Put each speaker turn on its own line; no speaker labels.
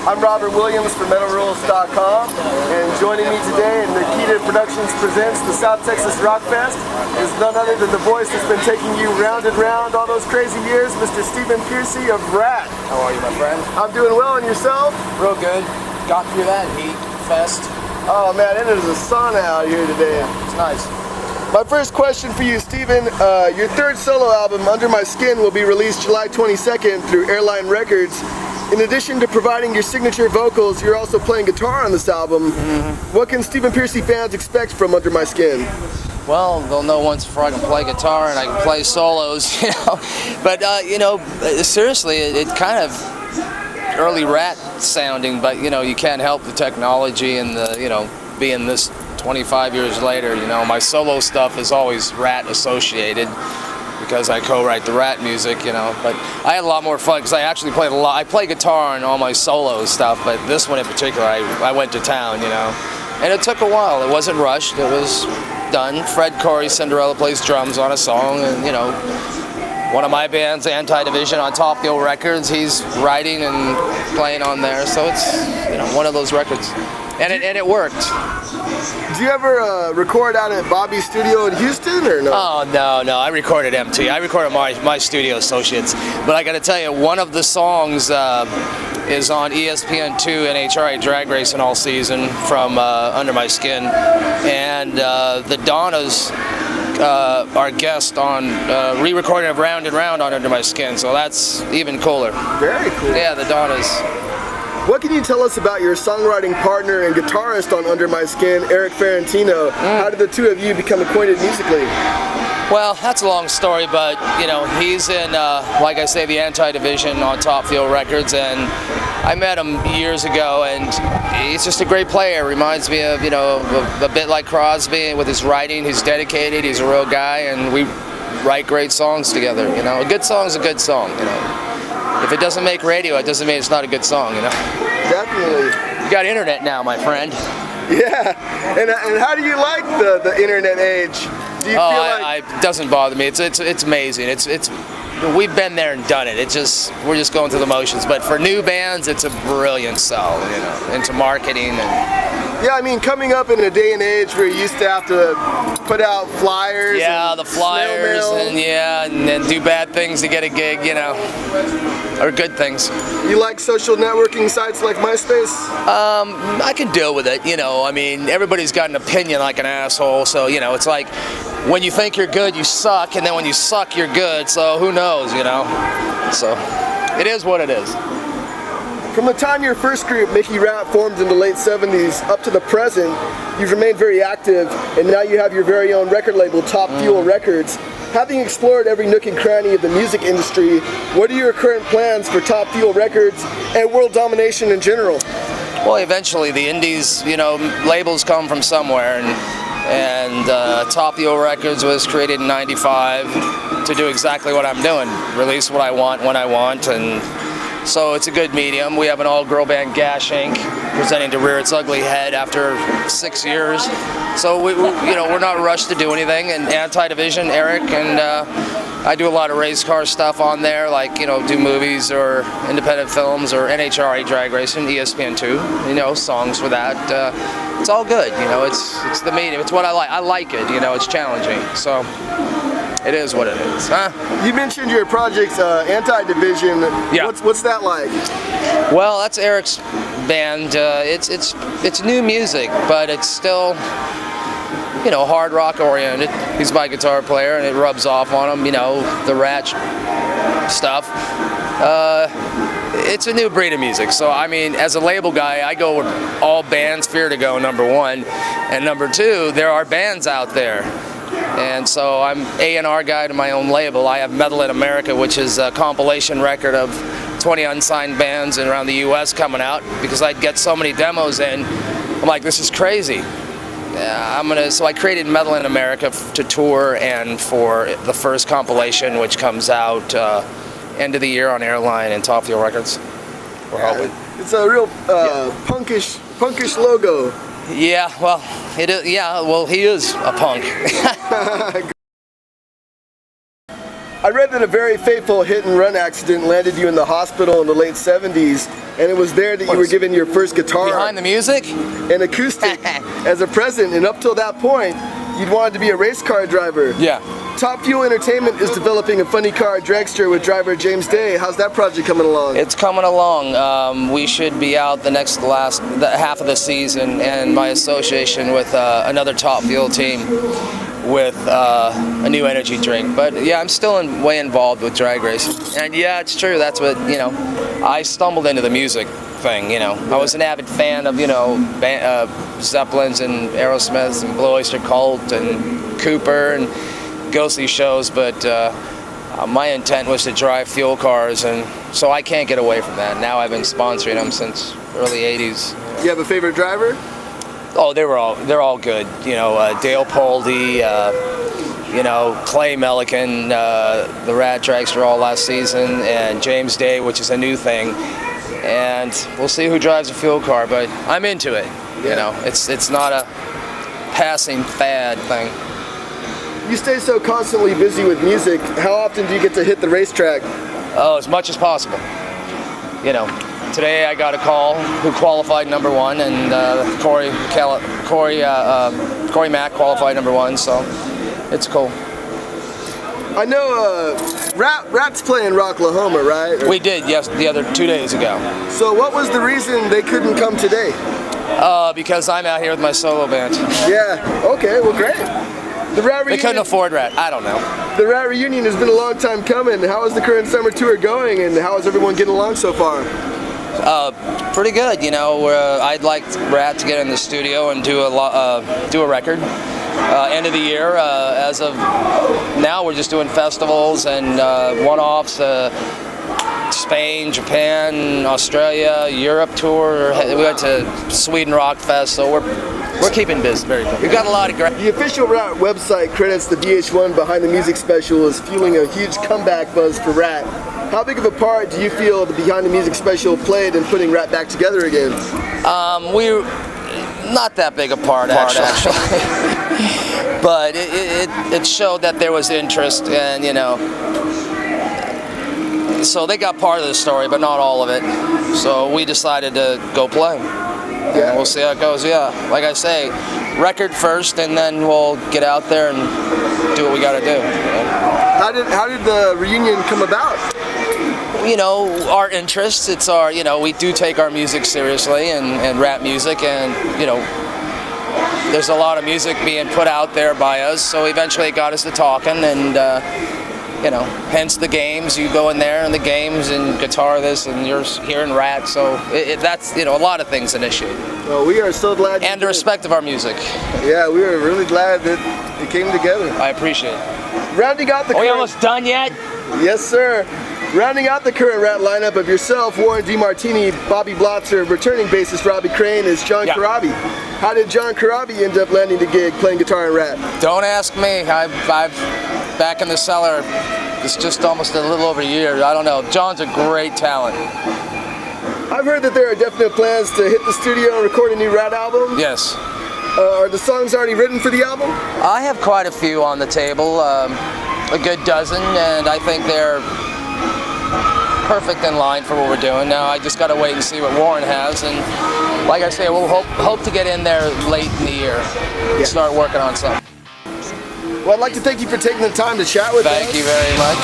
I'm Robert Williams from MetalRules.com, and joining me today in Nikita Productions presents the South Texas Rock Fest is none other than the voice that's been taking you round and round all those crazy years, Mr. Stephen Pearcy of RATT.
How are you, my friend?
I'm doing well, and yourself?
Real good. Got through that heat fest.
Oh man, it is a sauna out here today.
It's nice.
My first question for you, Stephen, your third solo album, Under My Skin, will be released July 22nd through Airline Records. In addition to providing your signature vocals, you're also playing guitar on this album. What can Stephen Pearcy fans expect from Under My Skin?
Well, they'll know once before I can play guitar and I can play solos, you know. But, seriously, it kind of early RATT sounding, but, you know, you can't help the technology and the, you know, being this 25 years later, you know, my solo stuff is always RATT associated because I co-write the RATT music, you know. But I had a lot more fun because I actually played a lot. I play guitar and all my solo stuff, but this one in particular, I went to town, you know. And it took a while. It wasn't rushed. It was done. Fred Corey Cinderella plays drums on a song, and, you know, one of my bands, Anti-Division, on Top Fuel Records, he's writing and playing on there. So it's, you know, one of those records. And it worked.
Do you ever record out at Bobby's studio in Houston, or no?
Oh, no. I recorded MT. I recorded my studio associates. But I got to tell you, one of the songs is on ESPN2 NHRA Drag Racing all season from Under My Skin. And the Donnas are guest on re-recording of Round and Round on Under My Skin. So that's even cooler.
Very cool.
Yeah, the Donnas.
What can you tell us about your songwriting partner and guitarist on Under My Skin, Eric Ferrantino? How did the two of you become acquainted musically?
Well, that's a long story, but, you know, he's in, like I say, the Anti-Division on Top Fuel Records, and I met him years ago, and he's just a great player. Reminds me of, you know, a bit like Crosby with his writing. He's dedicated, he's a real guy, and we write great songs together, you know. A good song's a good song, you know. If it doesn't make radio, it doesn't mean it's not a good song, you know.
Definitely.
You got internet now, my friend.
Yeah. And how do you like the internet age? Do you feel like
it doesn't bother me. It's amazing. We've been there and done it. We're just going through the motions. But for new bands, it's a brilliant sell, you know, into marketing and.
Yeah, I mean, coming up in a day and age where you used to have to put out flyers.
Yeah, the flyers and then do bad things to get a gig, you know, or good things.
You like social networking sites like MySpace?
I can deal with it, you know. I mean, everybody's got an opinion like an asshole, so, you know, it's like when you think you're good, you suck, and then when you suck, you're good, so who knows, you know. So, it is what it is.
From the time your first group, Mickey Ratt, formed in the late 70s up to the present, you've remained very active, and now you have your very own record label, Top Fuel Records. Having explored every nook and cranny of the music industry, what are your current plans for Top Fuel Records and world domination in general?
Well, eventually the indies, you know, labels come from somewhere, and Top Fuel Records was created in '95 to do exactly what I'm doing, release what I want when I want, and so it's a good medium. We have an all-girl band, Gash Inc., presenting to rear its ugly head after 6 years. So we're not rushed to do anything. And Anti-Division, Eric, and I do a lot of race car stuff on there, like, you know, do movies or independent films or NHRA drag racing, ESPN2. You know, songs for that. It's all good. You know, it's the medium. It's what I like. I like it. You know, it's challenging. So. It is what it is, huh?
You mentioned your project, Anti-Division.
Yeah.
What's that like?
Well, that's Eric's band. It's new music, but it's still, you know, hard rock oriented. He's my guitar player, and it rubs off on him. You know, the RATT stuff. It's a new breed of music. So I mean, as a label guy, I go where all bands fear to go. Number one, and number two, there are bands out there. And so I'm A&R guy to my own label. I have Metal in America, which is a compilation record of 20 unsigned bands around the U.S. coming out, because I'd get so many demos in. I'm like, this is crazy. So I created Metal in America to tour and for the first compilation, which comes out end of the year on Airline and Top Fuel Records. We're hoping.
It's a real punkish logo.
Yeah, well, it is. Yeah, well, he is a punk.
I read that a very fateful hit-and-run accident landed you in the hospital in the late 70s, and it was there that you were given your first guitar.
Behind the music?
An acoustic as a present, and up till that point, you'd wanted to be a race car driver.
Yeah.
Top Fuel Entertainment is developing a funny car dragster with driver James Day. How's that project coming along?
It's coming along. We should be out the half of the season, and my association with another Top Fuel team with a new energy drink. But yeah, I'm still way involved with drag racing. And yeah, it's true. That's what, I stumbled into the music thing, I was an avid fan of, Zeppelins and Aerosmiths and Blue Oyster Cult and Cooper and ghostly shows, but my intent was to drive fuel cars, and so I can't get away from that. Now I've been sponsoring them since early 80s.
You have a favorite driver?
Oh, they're all good. Dale Poldy, Clay Millican, the RATT dragster all last season, and James Day, which is a new thing. And we'll see who drives a fuel car, but I'm into it. It's not a passing fad thing.
You stay so constantly busy with music. How often do you get to hit the racetrack?
Oh, as much as possible. Today I got a call who qualified number 1, and Corey Mack qualified number 1, so it's cool.
I know RATT's playing Rocklahoma, right?
We did, yes, the other 2 days ago.
So what was the reason they couldn't come today?
Because I'm out here with my solo band.
Yeah, okay, well great. The RATT reunion,
they couldn't afford RATT, I don't know.
The RATT reunion has been a long time coming. How is the current summer tour going, and how is everyone getting along so far?
Pretty good, I'd like RATT to get in the studio and do a record. End of the year. As of now, we're just doing festivals and one-offs. Spain, Japan, Australia, Europe tour. We went to Sweden Rock Fest, so we're keeping busy. Very good. We've got a lot of great.
The official RATT website credits the VH1 Behind the Music special as fueling a huge comeback buzz for RATT. How big of a part do you feel the Behind the Music special played in putting RATT back together again?
We're not that big a part, actually. But it showed that there was interest, and so they got part of the story, but not all of it. So we decided to go play. Yeah. We'll see how it goes. Yeah, like I say, record first, and then we'll get out there and do what we got to do.
How did the reunion come about?
Our interests. It's our, we do take our music seriously, and rap music, and there's a lot of music being put out there by us. So eventually it got us to talking, and hence the games. You go in there and the games and guitar this, and you're hearing RATT. So that's a lot of things initiate.
Well, we are so glad.
And the respect of our music.
Yeah, we are really glad that it came together.
I appreciate it.
Rounding out the.
Are we almost done yet?
Yes, sir. Rounding out the current RATT lineup of yourself, Warren DeMartini, Bobby Blotzer, returning bassist Robbie Crane is John Corabi. How did John Corabi end up landing the gig playing guitar in RATT?
Don't ask me. I've back in the cellar. It's just almost a little over a year. I don't know. John's a great talent.
I've heard that there are definite plans to hit the studio and record a new RATT album.
Yes.
Are the songs already written for the album?
I have quite a few on the table, a good dozen, and I think they're perfect in line for what we're doing. Now I just got to wait and see what Warren has, and like I say, we'll hope to get in there late in the year and start working on something.
Well, I'd like to thank you for taking the time to chat with us.
Thank you very much.